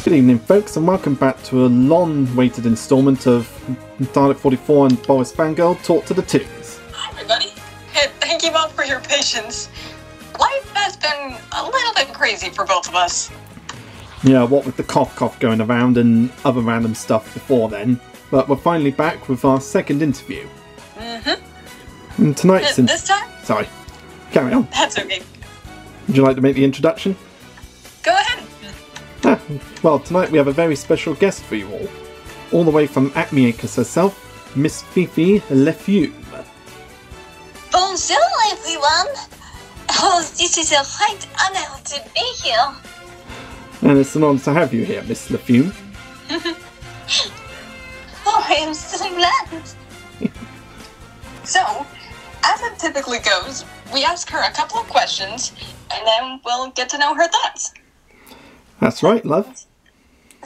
Good evening folks, and welcome back to a long-awaited instalment of Dalek44 and BorisFangirl Talk to the Toons. Hi everybody, and thank you all for your patience. Life has been a little bit crazy for both of us. Yeah, what with the cough going around and other random stuff before then, but we're finally back with our second interview. And tonight's this time? Sorry, carry on. That's okay. Would you like to make the introduction? Go ahead. Well, tonight we have a very special guest for you all the way from Acme Acres herself, Miss Fifi Lefume. Bonjour everyone! Oh, this is a great honor to be here. And it's an honour to have you here, Miss Lefume. Oh, I am so glad. So, as it typically goes, we ask her a couple of questions, and then we'll get to know her thoughts. That's right, love.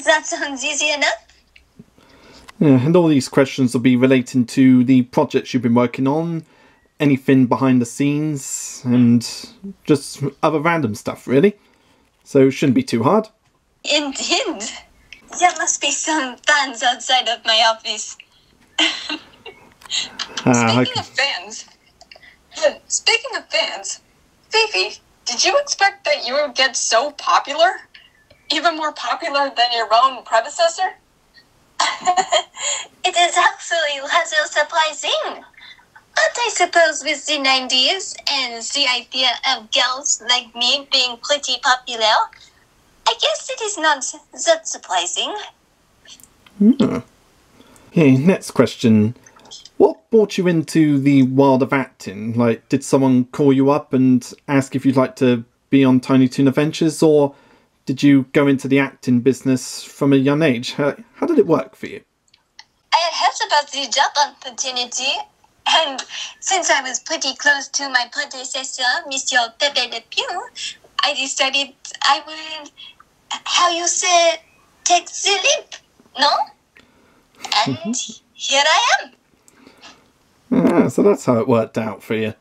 That sounds easy enough. Yeah, and all these questions will be relating to the projects you've been working on, anything behind the scenes, and just other random stuff, really. So it shouldn't be too hard. Indeed. There must be some fans outside of my office. Speaking of fans, Fifi, did you expect that you would get so popular? Even more popular than your own predecessor? It is actually rather surprising. But I suppose with the 90s and the idea of girls like me being pretty popular, I guess it is not that surprising. Okay, next question. What brought you into the world of acting? Like, did someone call you up and ask if you'd like to be on Tiny Toon Adventures, or did you go into the acting business from a young age? How did it work for you? I had heard about the job opportunity, and since I was pretty close to my predecessor, Mr. Pepe Le Pew, I decided I would, how you say, take the leap, no? And here I am. Ah, so that's how it worked out for you.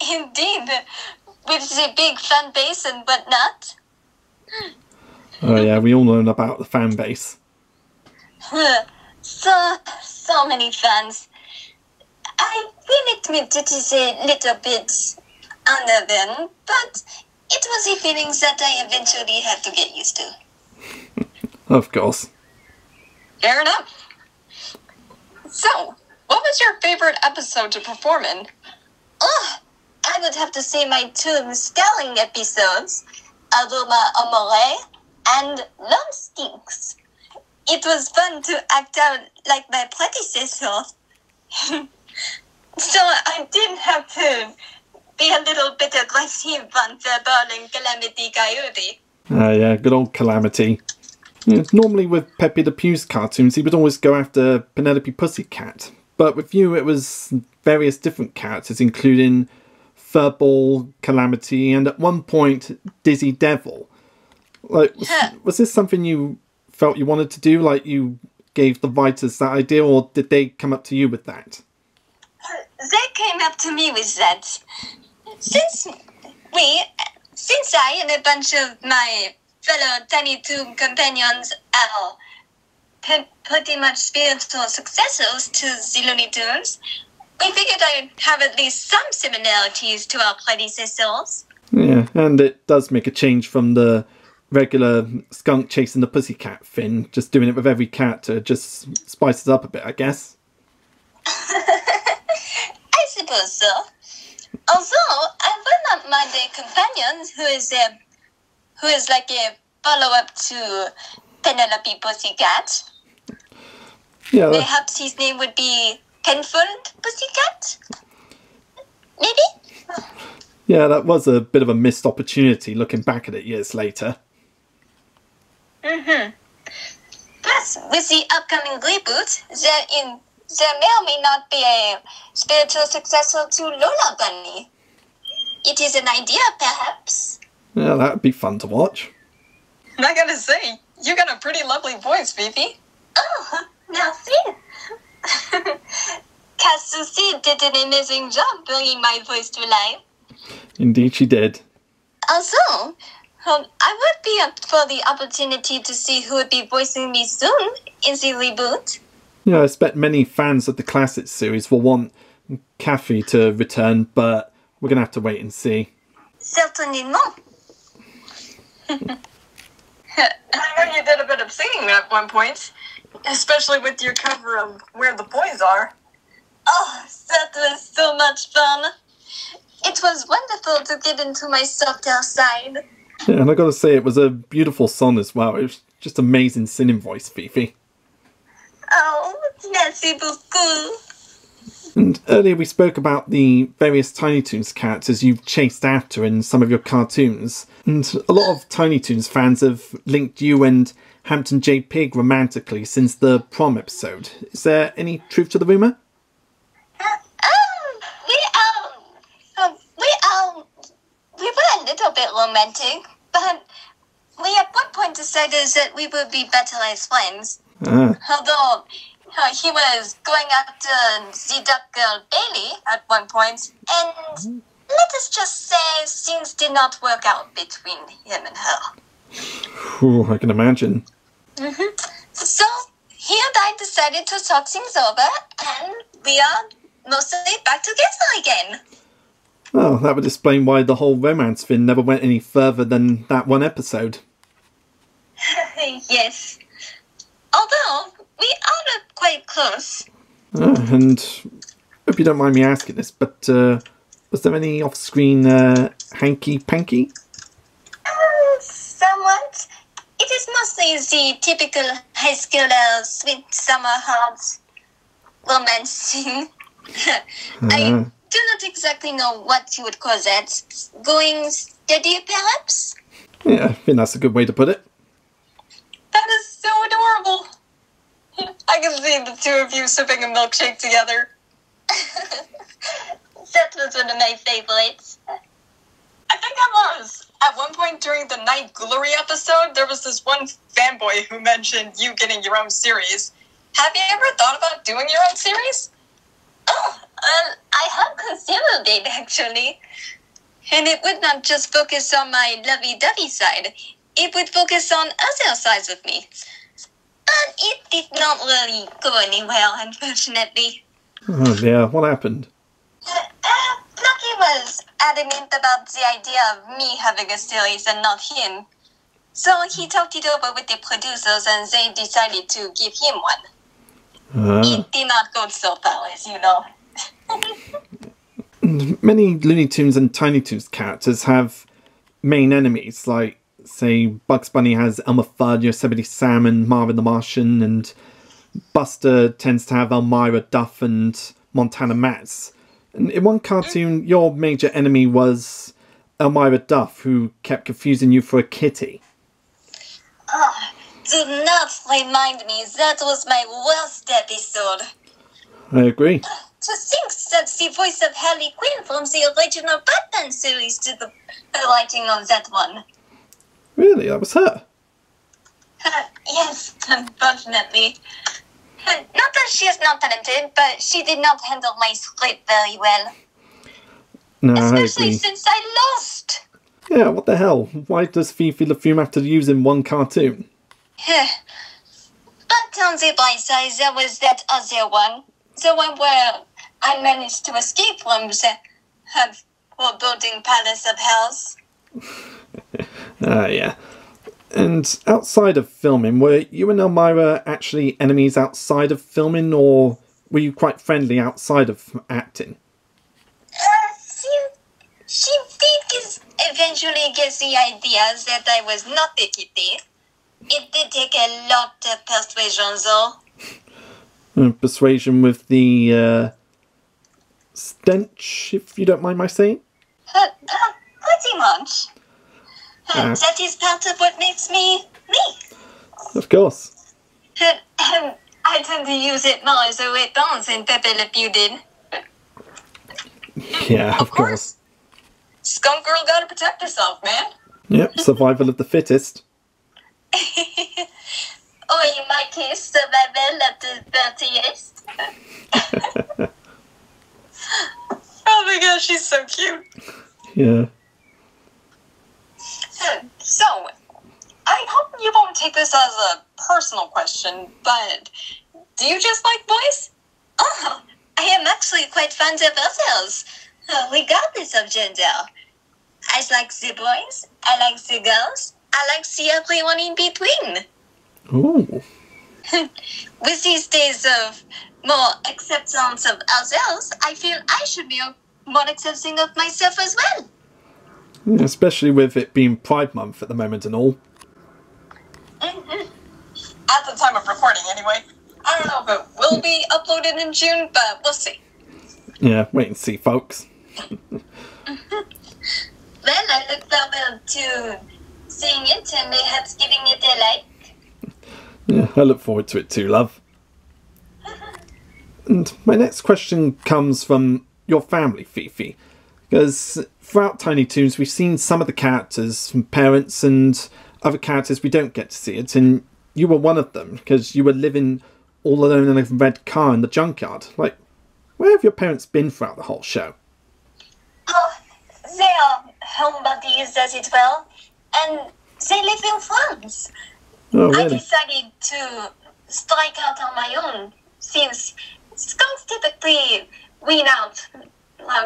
Indeed, with the big fan base and whatnot. Oh yeah, we all know about the fan base. So many fans. I will admit it is a little bit unnerving, but it was a feeling that I eventually had to get used to. Of course. Fair enough. So, what was your favorite episode to perform in? Oh, I would have to say my two starring episodes, Aroma Amore and Love Stinks. It was fun to act out like my predecessor. So I did have to be a little bit aggressive on Verbal and Calamity Coyote. Yeah, good old Calamity. Yeah, normally with Pepe Le Pew's cartoons, he would always go after Penelope Pussycat. But with you, it was various different characters, including Furball, Calamity, and at one point, Dizzy Devil. Like, was this something you felt you wanted to do? Like, you gave the writers that idea, or did they come up to you with that? They came up to me with that. Since I and a bunch of my fellow Tiny Toon companions are pretty much spiritual successors to the Looney Tunes, we figured I'd have at least some similarities to our predecessors. Yeah, and it does make a change from the regular skunk chasing the pussycat thing. Just doing it with every character just spices it up a bit, I guess. I suppose so. Although I will not mind a companion who is like a follow-up to Penelope Pussycat. Yeah. Perhaps his name would be Penfold Pussycat? Maybe? Yeah, that was a bit of a missed opportunity looking back at it years later. But with the upcoming reboot, there may or may not be a spiritual successor to Lola Bunny. It is an idea, perhaps. Yeah, that would be fun to watch. I gotta say, you got a pretty lovely voice, Fifi. Oh, merci. Soucie did an amazing job bringing my voice to life. Indeed she did. Also, I would be up for the opportunity to see who would be voicing me soon in the reboot. Yeah, I expect many fans of the classic series will want Kath to return, but we're going to have to wait and see. Certainement. I know you did a bit of singing at one point, especially with your cover of Where the Boys Are. Oh, that was so much fun. It was wonderful to get into my softer side. Yeah, and I got to say, it was a beautiful song as well. It was just amazing singing voice, Fifi. Oh, merci beaucoup. And earlier we spoke about the various Tiny Toons characters you've chased after in some of your cartoons. And a lot of Tiny Toons fans have linked you and Hampton J. Pig romantically since the prom episode. Is there any truth to the rumour? We were a little bit romantic, but we at one point decided that we would be better as friends. Although he was going after the duck girl Bailey at one point, and let us just say things did not work out between him and her. Ooh, I can imagine. So he and I decided to talk things over, and we are mostly back together again. Well, that would explain why the whole romance thing never went any further than that one episode. Yes. Although, we are quite close. And hope you don't mind me asking this, but was there any off-screen hanky-panky? Somewhat. It is mostly the typical high schooler sweet summer hearts romancing. I do not exactly know what you would call that. Going steady, perhaps? Yeah, I think that's a good way to put it. That is so adorable. I can see the two of you sipping a milkshake together. That was one of my favorites. I think I was. At one point during the Night Ghoulery episode, there was this one fanboy who mentioned you getting your own series. Have you ever thought about doing your own series? Oh, I have considered it, actually. And it would not just focus on my lovey-dovey side. It would focus on other sides of me. But it did not really go anywhere, unfortunately. Oh dear, what happened? Plucky was adamant about the idea of me having a series and not him. So he talked it over with the producers and they decided to give him one. It did not go so far, as you know. Many Looney Tunes and Tiny Toons characters have main enemies, like, say, Bugs Bunny has Elmer Fudd, Yosemite Sam, and Marvin the Martian, and Buster tends to have Elmira Duff and Montana Mats. And in one cartoon, your major enemy was Elmira Duff, who kept confusing you for a kitty. Oh, do not remind me. That was my worst episode. I agree. To think that the voice of Harley Quinn from the original Batman series did the writing of that one. Really? That was her? Yes, unfortunately. Not that she is not talented, but she did not handle my script very well. No, Especially I agree. since I lost. Yeah, what the hell? Why does Fifi LaFume have to use in one cartoon? But on the bright side, there was that other one. The one where I managed to escape from the foreboding palace of hell's. Yeah. And outside of filming, were you and Elmira actually enemies outside of filming, or were you quite friendly outside of acting? She did eventually get the idea that I was not a kitty. It did take a lot of persuasion, though. Persuasion with the stench, if you don't mind my saying? Pretty much. That is part of what makes me me. Of course. I tend to use it more as a weapon than Pepe Le Pew did. Yeah, of course. Skunk Girl gotta protect herself, man. Yep, survival of the fittest. Or in my case, survival of the dirtiest. Oh my gosh, she's so cute. Yeah. So personal question, but do you just like boys? Oh, I am actually quite fond of ourselves, regardless of gender. I like the boys, I like the girls, I like the everyone in between. Ooh. With these days of more acceptance of ourselves, I feel I should be more accepting of myself as well. Yeah, especially with it being Pride Month at the moment and all. At the time of recording, anyway. I don't know if it will be uploaded in June, but we'll see. Yeah, wait and see, folks. Well, I look forward to seeing it and perhaps giving it a like. Yeah, I look forward to it too, love. And my next question comes from your family, Fifi. Because throughout Tiny Toons, we've seen some of the characters from parents and other characters we don't get to see it. And you were one of them, because you were living all alone in a red car in the junkyard. Like, where have your parents been throughout the whole show? Oh, they are homebodies, as it were, and they live in France. Oh, I really? decided to strike out on my own, since skunks typically wean out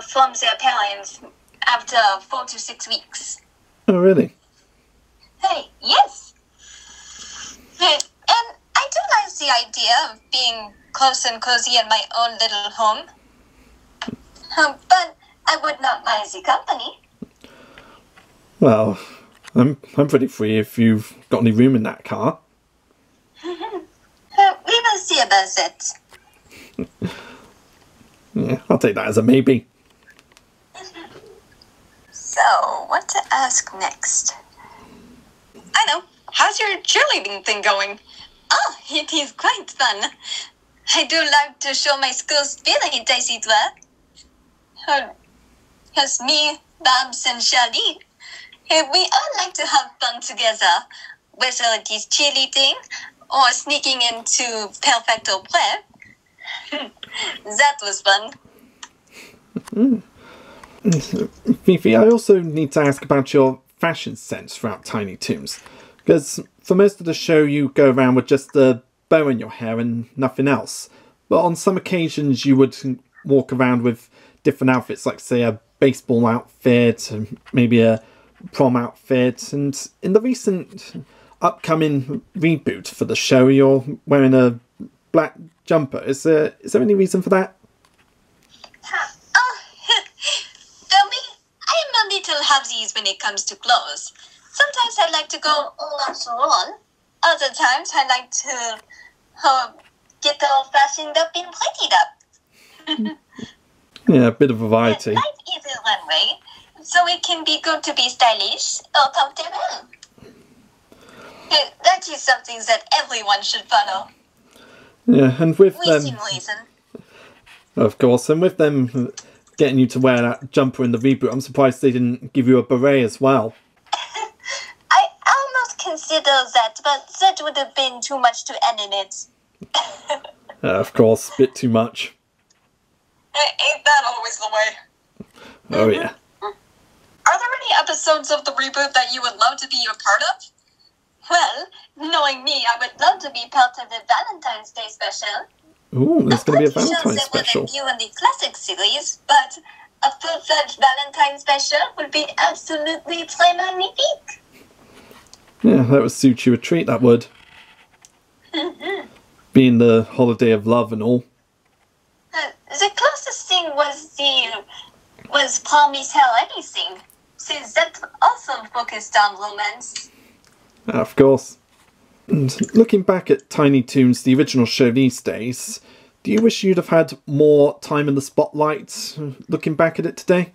from their parents after 4 to 6 weeks. Oh, really? Hey, yes. And I do like the idea of being close and cozy in my own little home. But I would not mind the company. Well, I'm pretty free if you've got any room in that car. We will see about that. Yeah, I'll take that as a maybe. So, what to ask next? I know. How's your cheerleading thing going? Oh, it is quite fun. I do like to show my school spirit, as it were. As me, Babs, and Charlie, we all like to have fun together, whether it is cheerleading or sneaking into perfecto prep. That was fun. Fifi, I also need to ask about your fashion sense throughout Tiny Toons. Because for most of the show you go around with just a bow in your hair and nothing else. But on some occasions you would walk around with different outfits, like say a baseball outfit, and maybe a prom outfit. And in the recent upcoming reboot for the show, you're wearing a black jumper. Is there any reason for that? Oh, for me, I am a little halvesies when it comes to clothes. Sometimes I like to go all natural. Other times I like to get all fashioned up and prettied up. Yeah, a bit of variety. Life is a runway, so it can be good to be stylish or comfortable. That is something that everyone should follow. Yeah, and with them, Within reason. of course, and with them getting you to wear that jumper in the reboot, I'm surprised they didn't give you a beret as well. I almost consider that, but that would have been too much to end in it. Of course, a bit too much. Ain't that always the way? Oh yeah. Are there any episodes of the reboot that you would love to be a part of? Well, knowing me, I would love to be part of the Valentine's Day special. Ooh, there's going to be a I'm Valentine's pretty sure special. there were a few in the classic series, but a full-fledged Valentine's special would be absolutely très magnifique. Yeah, that would suit you a treat, that would. Being the holiday of love and all. The closest thing was Promise Her Anything, since that also focused on romance. Of course. And looking back at Tiny Toons, the original show these days, do you wish you'd have had more time in the spotlight, looking back at it today?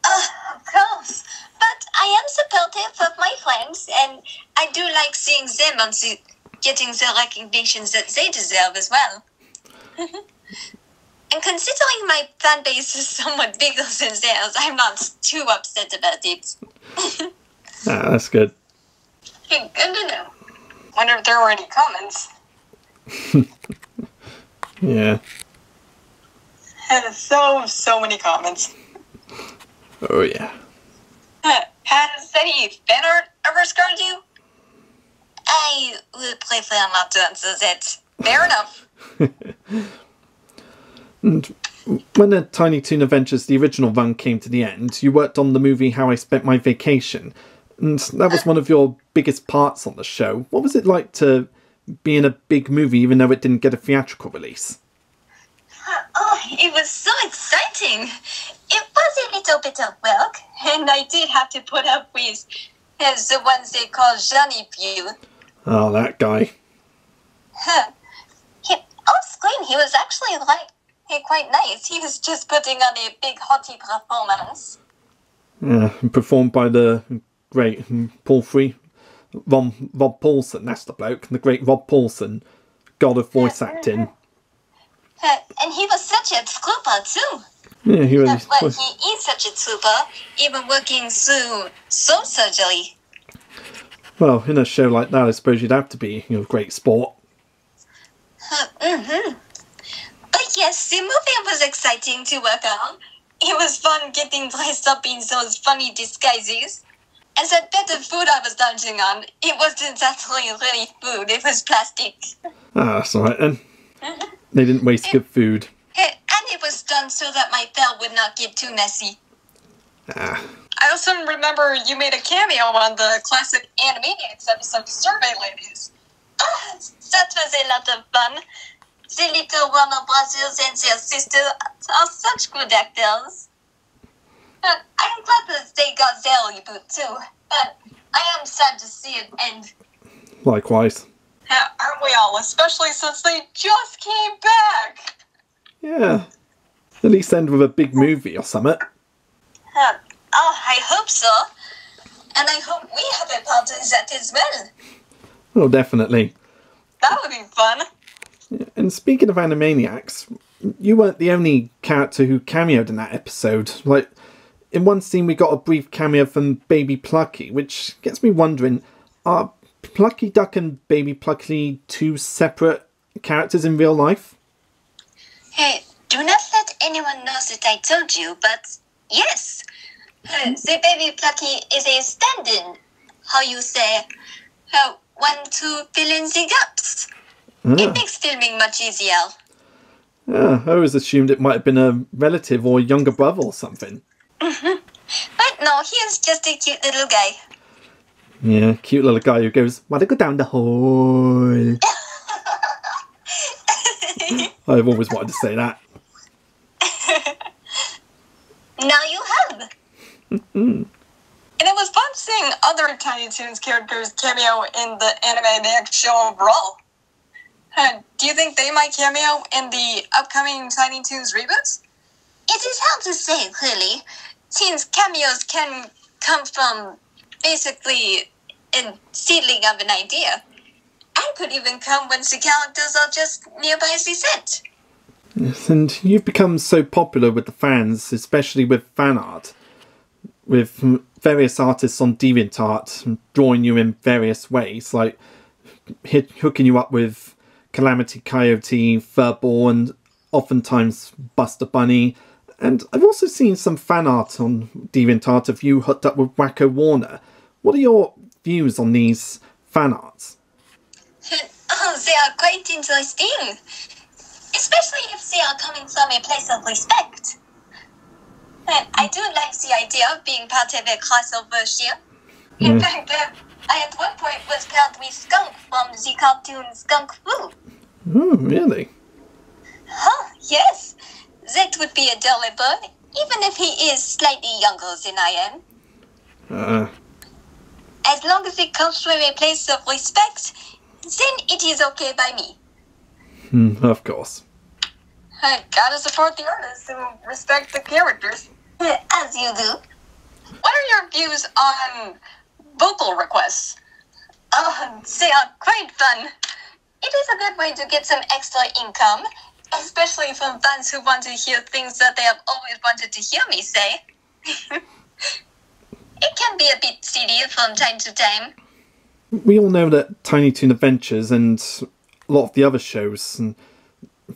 Of course. But I am supportive of my friends, and I do like seeing them on getting the recognitions that they deserve as well. And considering my fan base is somewhat bigger than theirs, I'm not too upset about it. That's good. Good to know. Wonder if there were any comments. Yeah. So many comments. Oh yeah. Has any fan art ever scarred you? I would prefer not to answer that. Fair enough. And when the Tiny Toon Adventures, the original run, came to the end, you worked on the movie How I Spent My Vacation. And that was one of your biggest parts on the show. What was it like to be in a big movie even though it didn't get a theatrical release? Oh, it was so exciting. It was a little bit of work, and I did have to put up with the ones they call Johnny Pew. Oh, that guy. Off screen, he was actually quite nice. He was just putting on a big hottie performance. Yeah, performed by the great Rob Paulson, that's the bloke, the great Rob Paulson, god of voice acting. And he was such a trooper too. Yeah, he really Well, he is such a trooper, even working through soul surgery. Well, in a show like that, I suppose you'd have to be a great sport. But yes, the movie was exciting to work on. It was fun getting dressed up in those funny disguises. And that bed of food I was lounging on, it wasn't actually really food, it was plastic. Ah, that's alright then. They didn't waste good food. And it was done so that my belt would not get too messy. Ah. I also remember you made a cameo on the classic Animaniacs episode, Survey Ladies. That was a lot of fun. The little Warner Brothers and their sister are such good actors. I'm glad that they got their reboot too, but I am sad to see it end. Likewise. Aren't we all? Especially since they just came back! Yeah. At least end with a big movie or something. I hope so. And I hope we have a part in that as well. Oh, definitely. That would be fun. And speaking of Animaniacs, you weren't the only character who cameoed in that episode. Like, in one scene we got a brief cameo from Baby Plucky, which gets me wondering, are Plucky Duck and Baby Plucky two separate characters in real life? Hey, do not let anyone know that I told you, but yes. The Baby Plucky is a stand-in, how you say, one to fill in the gaps. It makes filming much easier. Yeah, I always assumed it might have been a relative or younger brother or something. But no, he is just a cute little guy. Yeah, cute little guy who goes, "Wanna go down the hole?" I've always wanted to say that. Now you have. And it was fun seeing other Tiny Toons characters cameo in the Animaniacs show overall. Do you think they might cameo in the upcoming Tiny Toons reboots? It is hard to say, really, since cameos can come from basically a seedling of an idea. And could even come when the characters are just nearby the set. Yes, and you've become so popular with the fans, especially with fan art, with various artists on DeviantArt drawing you in various ways, like hooking you up with Calamity Coyote, Furball, and oftentimes Buster Bunny. And I've also seen some fan art on DeviantArt of you hooked up with Wacko Warner. What are your views on these fan arts? Oh, they are quite interesting. Especially if they are coming from a place of respect. I do like the idea of being part of a crossover ship. In fact, I at one point was paired with Skunk from the cartoon Skunk Fu. Oh, really? Oh, yes. That would be adorable, even if he is slightly younger than I am. As long as it comes from a place of respect, then it is okay by me. Of course. Gotta support the artists who respect the characters. As you do. What are your views on vocal requests? Oh, they are quite fun. It is a good way to get some extra income, especially from fans who want to hear things that they have always wanted to hear me say. It can be a bit silly from time to time. We all know that Tiny Toon Adventures and a lot of the other shows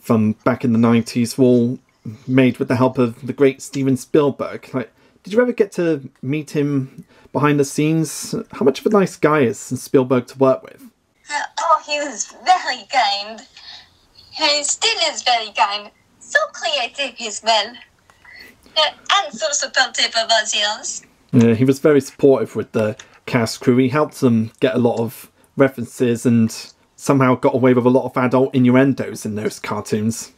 from back in the 90s were all made with the help of the great Steven Spielberg. Like, did you ever get to meet him behind the scenes? How much of a nice guy is Spielberg to work with? Oh, he was very kind. He still is very kind. So creative as well. And so supportive of us yours. Yeah, he was very supportive with the cast crew. He helped them get a lot of references and somehow got away with a lot of adult innuendos in those cartoons.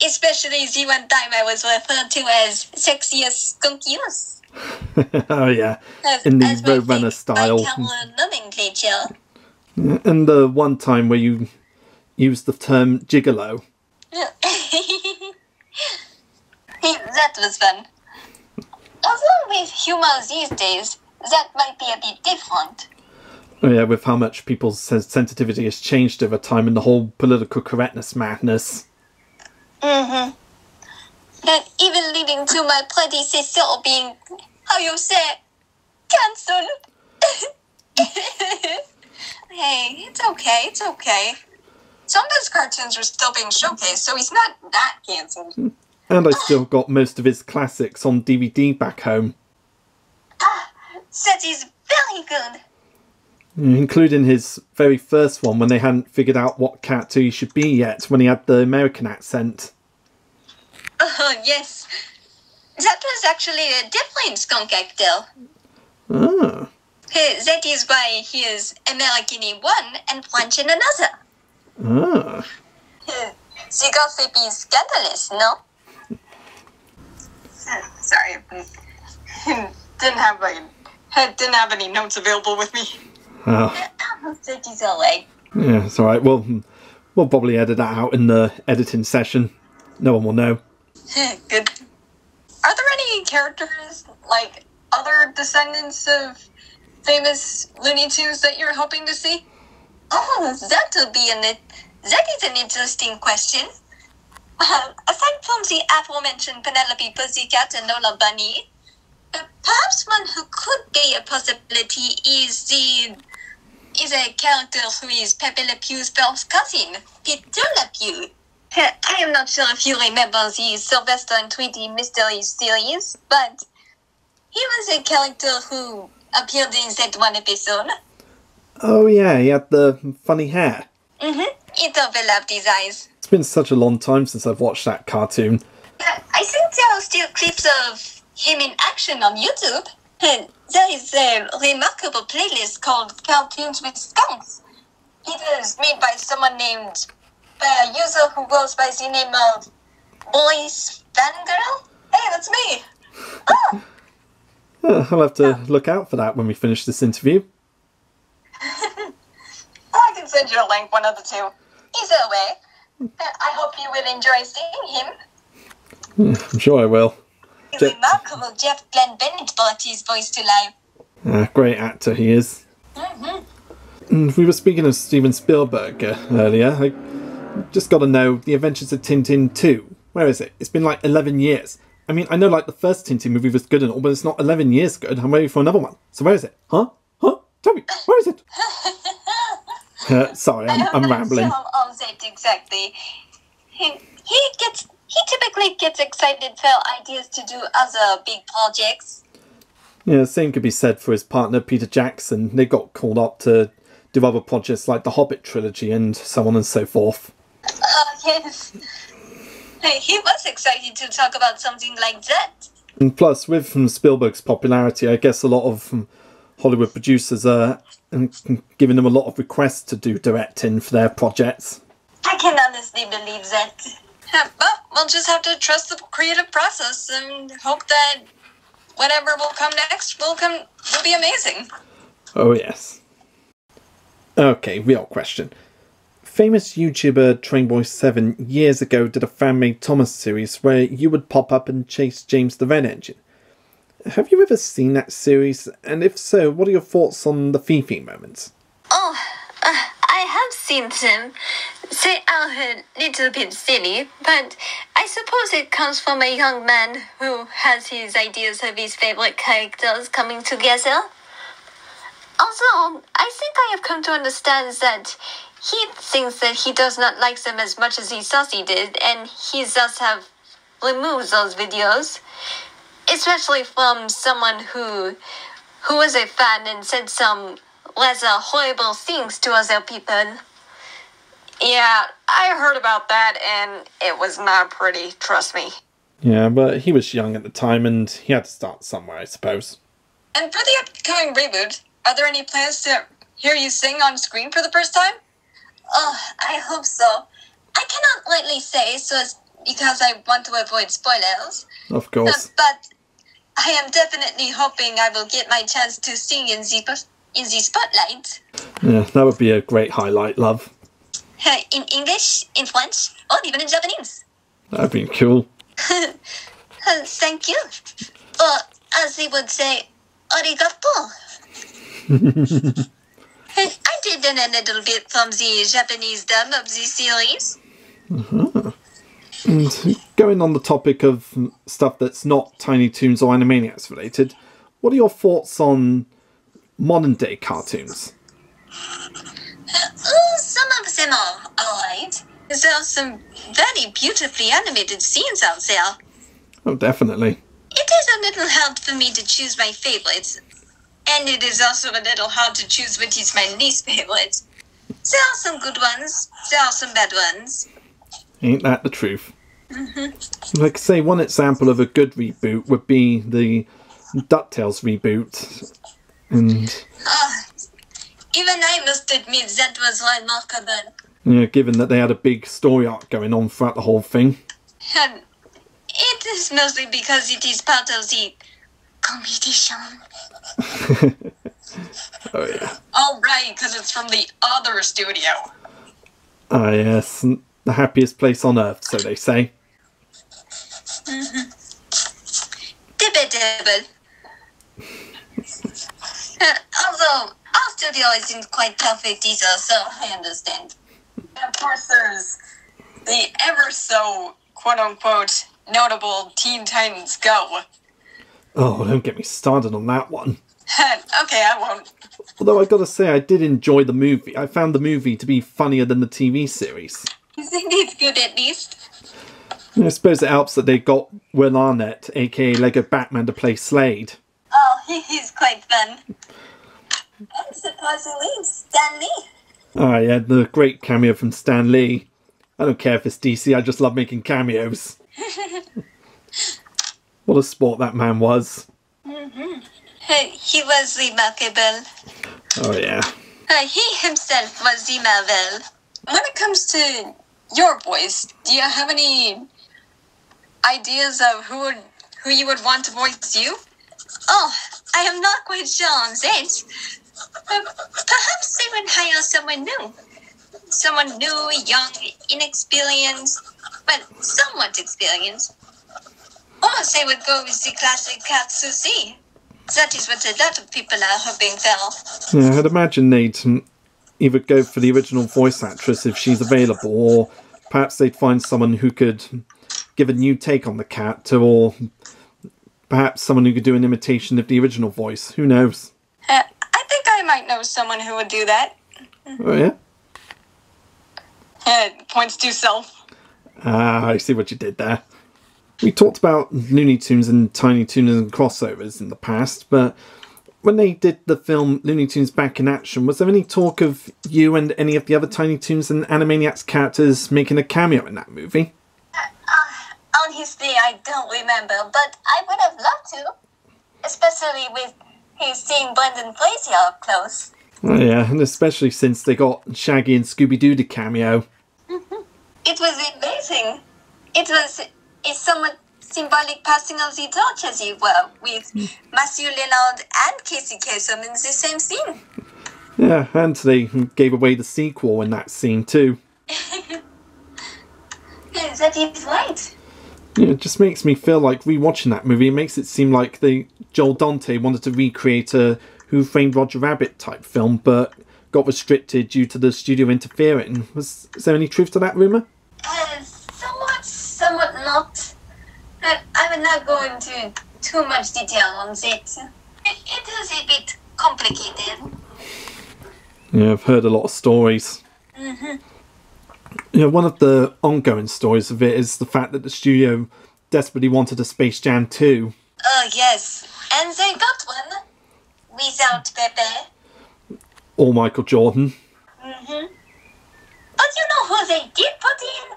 Especially the one time I was referred to as sexiest skunkius. Oh yeah, in the Roadrunner style. Nomenclature. And the one time where you used the term gigolo. That was fun. Although with humor these days, that might be a bit different. Oh yeah, with how much people's sensitivity has changed over time and the whole political correctness madness. Mm-hmm. And even leading to my predecessor being, how you say, cancelled. Hey, it's okay, it's okay. Some of his cartoons are still being showcased, so he's not that cancelled. And I still got most of his classics on DVD back home. That is very good. Including his very first one when they hadn't figured out what cat he should be yet, when he had the American accent. Oh, yes. That was actually a different skunk actor. Ah. That is why he is American in one and French in another. Ah. The gossip is scandalous, no? Sorry. Didn't have any notes available with me. Oh. That is alright. Yeah, it's alright. We'll probably edit that out in the editing session. No one will know. Good. Are there any characters, like other descendants of famous Looney Tunes that you're hoping to see? Oh, that is an interesting question. Aside from the aforementioned Penelope Pussycat and Lola Bunny, perhaps one who could be a possibility is a character who is Pepe Le Pew's first cousin, Peter Le Pew. I am not sure if you remember the Sylvester and Tweety Mystery series, but he was a character who appeared in that one episode. Oh yeah, he had the funny hair. Mm-hmm. It overlapped his eyes. It's been such a long time since I've watched that cartoon. I think there are still clips of him in action on YouTube. There is a remarkable playlist called Cartoons with Skunks. It was made by someone named, a user who goes by the name of BorisFangirl. Hey, that's me! Oh! I'll have to look out for that when we finish this interview. I can send you a link, one of the two. Either way, I hope you will enjoy seeing him. I'm sure I will. The remarkable Jeff Glenn Bennett brought his voice to life. Great actor he is. Mm-hmm. We were speaking of Steven Spielberg earlier. I just got to know, The Adventures of Tintin 2. Where is it? It's been like 11 years. I mean, I know like the first Tintin movie was good and all, but it's not 11 years good. I'm waiting for another one. So where is it? Huh? Tell me, where is it? Sorry, I'm rambling. Sure on that exactly. He typically gets excited for ideas to do other big projects. Yeah, same could be said for his partner Peter Jackson. They got called up to do other projects like the Hobbit trilogy and so on and so forth. Yes. He was excited to talk about something like that. And plus, with Spielberg's popularity, I guess a lot of Hollywood producers are giving them a lot of requests to do directing for their projects. I can honestly believe that. But we'll just have to trust the creative process and hope that whatever will come next will be amazing. Oh yes. Okay, real question. Famous YouTuber Trainboy7 years ago did a fan-made Thomas series where you would pop up and chase James the Red Engine. Have you ever seen that series? And if so, what are your thoughts on the Fifi moments? Oh, I have seen them. They are a little bit silly, but I suppose it comes from a young man who has his ideas of his favorite characters coming together. Although, I think I have come to understand that he thinks that he does not like them as much as he thought he did, and he thus have removed those videos. Especially from someone who who was a fan and said some rather horrible things to other people. Yeah, I heard about that, and it was not pretty, trust me. Yeah, but he was young at the time, and he had to start somewhere, I suppose. And for the upcoming reboot, are there any plans to hear you sing on screen for the first time? Oh, I hope so. I cannot rightly say so because I want to avoid spoilers. Of course. But I am definitely hoping I will get my chance to sing in the spotlight. Yeah, that would be a great highlight, love. In English, in French, or even in Japanese. That'd be cool. Thank you. Or, as they would say, arigato. I did learn a little bit from the Japanese dub of the series. And going on the topic of stuff that's not Tiny Toons or Animaniacs related, what are your thoughts on modern day cartoons? Some of them are alright. There are some very beautifully animated scenes out there. Oh, definitely. It is a little hard for me to choose my favorites. And it is also a little hard to choose which is my least favorite. There are some good ones, there are some bad ones. Ain't that the truth? Like I say, one example of a good reboot would be the DuckTales reboot. And even I must admit that was remarkable. yeah, given that they had a big story arc going on throughout the whole thing. It is mostly because it is part of the competition. Oh yeah. Oh, right, because it's from the other studio. Ah yes, the happiest place on earth, so they say. Debatable. Although, our studio isn't quite perfect either, so I understand. And of course, there's the ever-so, quote-unquote, notable Teen Titans Go. Oh, don't get me started on that one. Okay, I won't. Although I gotta say, I did enjoy the movie. I found the movie to be funnier than the TV series. Isn't it good at least? I suppose it helps that they got Will Arnett, aka Lego Batman, to play Slade. Oh, he's quite fun. And surprisingly, Stan Lee. Ah yeah, the great cameo from Stan Lee. I don't care if it's DC, I just love making cameos. What a sport that man was. He was remarkable. Oh yeah. He himself was the Marvel. When it comes to your voice, do you have any ideas of who you would want to voice you? Oh, I am not quite sure on that. Perhaps they would hire someone new. Someone new, young, inexperienced, but somewhat experienced. Or they would go with the classic Kath Soucie. That is what a lot of people are hoping for. Yeah, I'd imagine they'd either go for the original voice actress if she's available, or perhaps they'd find someone who could give a new take on the cat, or perhaps someone who could do an imitation of the original voice. Who knows? I think I might know someone who would do that. Oh yeah? Points to self. Ah, I see what you did there. We talked about Looney Tunes and Tiny Toons and crossovers in the past, but when they did the film Looney Tunes Back in Action, was there any talk of you and any of the other Tiny Toons and Animaniacs characters making a cameo in that movie? Honestly, I don't remember, but I would have loved to. Especially with seeing Brendan Fraser up close. Oh yeah, and especially since they got Shaggy and Scooby-Doo to cameo. It was amazing. It was a somewhat symbolic passing of the torch, as it were, with Matthew Lillard and Casey Kasem in the same scene. Yeah, and they gave away the sequel in that scene too. That is right. Yeah, it just makes me feel like rewatching that movie. It makes it seem like Joel Dante wanted to recreate a Who Framed Roger Rabbit type film, but got restricted due to the studio interfering. Is there any truth to that rumour? Somewhat not. I'm not going into too much detail on it. It is a bit complicated. Yeah, I've heard a lot of stories. Yeah, one of the ongoing stories of it is the fact that the studio desperately wanted a Space Jam 2. Oh, yes. And they got one. without Pepe. Or Michael Jordan. Mm-hmm. But you know who they did put in?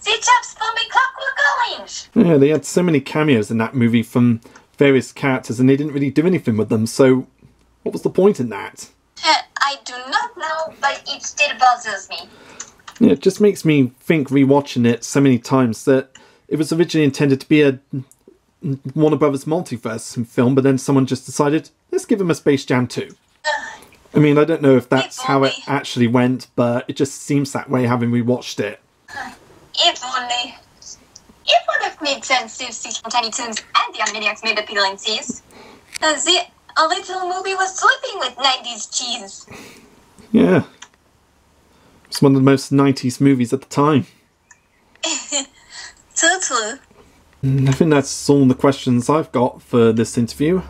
The chaps from the Clockwork Orange. Yeah, they had so many cameos in that movie from various characters and they didn't really do anything with them, so what was the point in that? I do not know, but it still bothers me. Yeah, it just makes me think, rewatching it so many times, that it was originally intended to be a Warner Brothers multiverse film, but then someone just decided, let's give him a Space Jam 2. I mean, I don't know if that's how it actually went, but it just seems that way having rewatched it. If only. It would have made sense if the Tiny Toons and the Animaniacs made appearances. The original movie was slipping with 90s cheese. Yeah. It's one of the most 90s movies at the time. So true. I think that's all the questions I've got for this interview.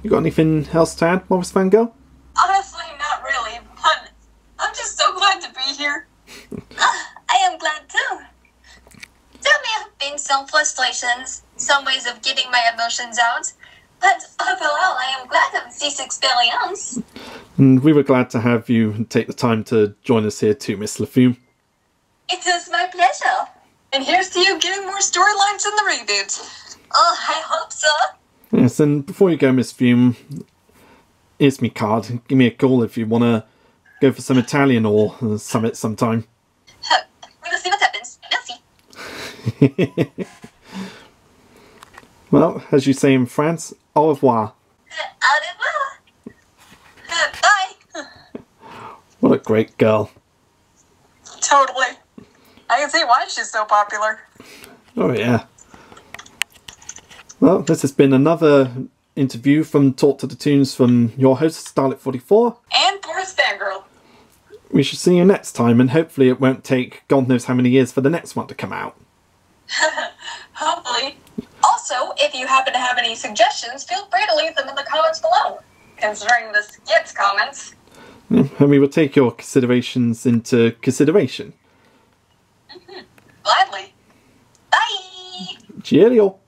You got anything else to add, BorisFangirl? Honestly, not really, but I'm just so glad to be here. I am glad too. There may have been some frustrations, some ways of getting my emotions out, but overall I am glad of this experience. And we were glad to have you take the time to join us here too, Miss LaFume. It was my pleasure. And here's to you getting more storylines in the reboot. Oh, I hope so. Yes, and before you go, Miss Fume, here's me card. Give me a call if you want to go for some Italian or summit sometime. We will see what happens. Merci. Well, as you say in France, au revoir. Au revoir. Bye. What a great girl. Totally. I can see why she's so popular. Oh yeah. Well, this has been another interview from Talk to the Toons from your hosts, Dalek44. And BorisFangirl. We shall see you next time, and hopefully it won't take God knows how many years for the next one to come out. Hopefully. Also, if you happen to have any suggestions, feel free to leave them in the comments below. Considering this gets comments. And we will take your considerations into consideration. Gladly. Bye. Cheerio.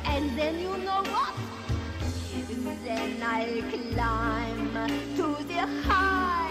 And then you know what? Then I'll climb to the high